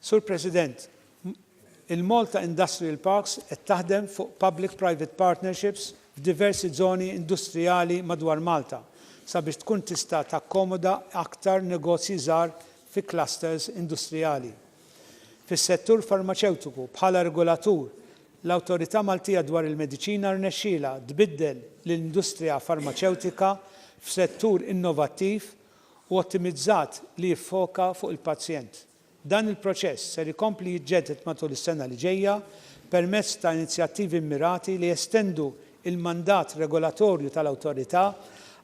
Sur President, il-Malta Industrial Parks qed taħdem fuq public-private partnerships f'diversi żoni industrijali madwar Malta sabiex tkun tista' takkomoda aktar negozji żgħar fi clusters industrijali. Fis-settur farmaceutiku bħala regolatur, l-Awtorità Maltija dwar il-Mediċina rnexxielha tbiddel l-industrija farmaceutika f'settur innovattiv u ottimizzat li jiffoka fuq il-pazjent. Dan il-proċess ser ikompli jiġġedded matul is-sena li ġejja permezz ta' inizjattivi mirati li jestendu il-mandat regolatorju tal-Awtorità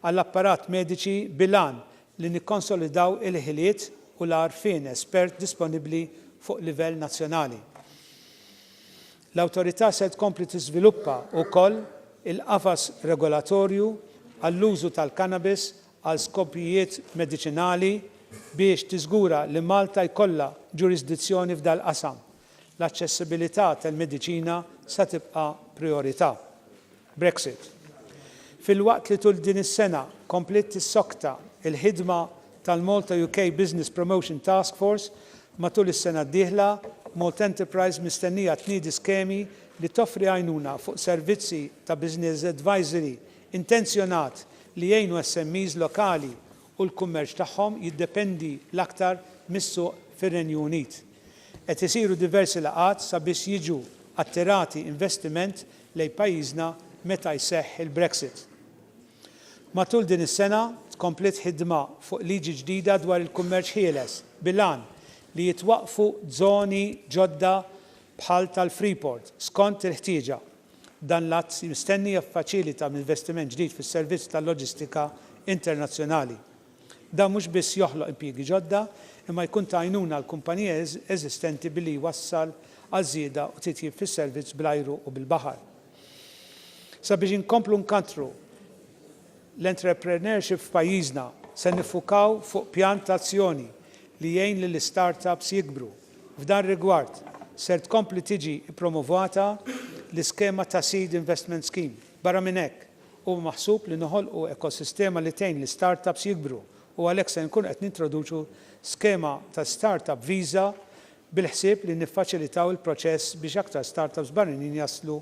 għall-apparat mediċi bilan li nikkonsolidaw il-ħiliet u l-għarfien espert disponibbli fuq livell nazzjonali. L-Awtorità se tkompli tiżviluppa wkoll il-qafas regolatorju għall-użu tal-cannabis għal skopijiet mediċinali biex tiżgura li Malta jkollha ġurisdizzjoni f'dal qasam. L-aċċessibilità tal-mediċina sa tibqa' priorità. Brexit. Fil-waqt li tul din is-sena komplet tissokta il-ħidma tal-Malta UK Business Promotion Task Force matul is-sena d-dieħla, Malta Enterprise mistennija tniedi skemi li toffri għajnuna fuq servizzi ta' business advisory intenzjonat li jgħinu SMEs lokali u l-kummerċ tagħhom jiddependi l-aktar mis-suq fir-Renju Unit. Qed isiru diversi laqgħat sabiex jiġu attirati investiment lejn pajjiżna meta jseħħ il-Brexit. Matul din is-sena tkomplet ħidma fuq liġi ġdida dwar il-kummerċ ħieles bilan li jitwaqfu żoni ġodda bħal tal-Freeport skont il-ħtieġa. Dan l-att mistenni jaffaċilita investiment ġdid fis-servizz tal-loġistika internazzjonali. Dan mhux biss joħloq impjiegi ġodda, imma jkun ta' għajnuna l-kumpaniji eżistenti billi jwassal għal żieda u titjib fis-servizz bl-ajru u bil-baħar. Sabiex inkomplu nkantru l-entrepreneurship f'pajjiżna se nifukaw fuq pjantazzjoni li jgħin lill startups jikbru. F'dan rigward ser tkompli tiġi promovata l-iskema ta' Seed Investment Scheme. Barra minn hekk huwa maħsub li noħolqu ekosistema li tgħin li startups jikbru u għalhekk se nkun qed nintroduċu skema ta' startup visa bil-ħsieb li niffaċilitaw il-proċess biex aktar startups barranin jażlu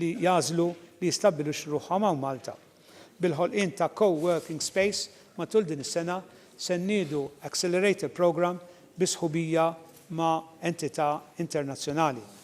li jistabbilixxu ruħhom hawn Malta. Bil-ħolqien ta' co-working space matul din is-sena se nniedu Accelerator Program bi sħubija ma' entità internazzjonali.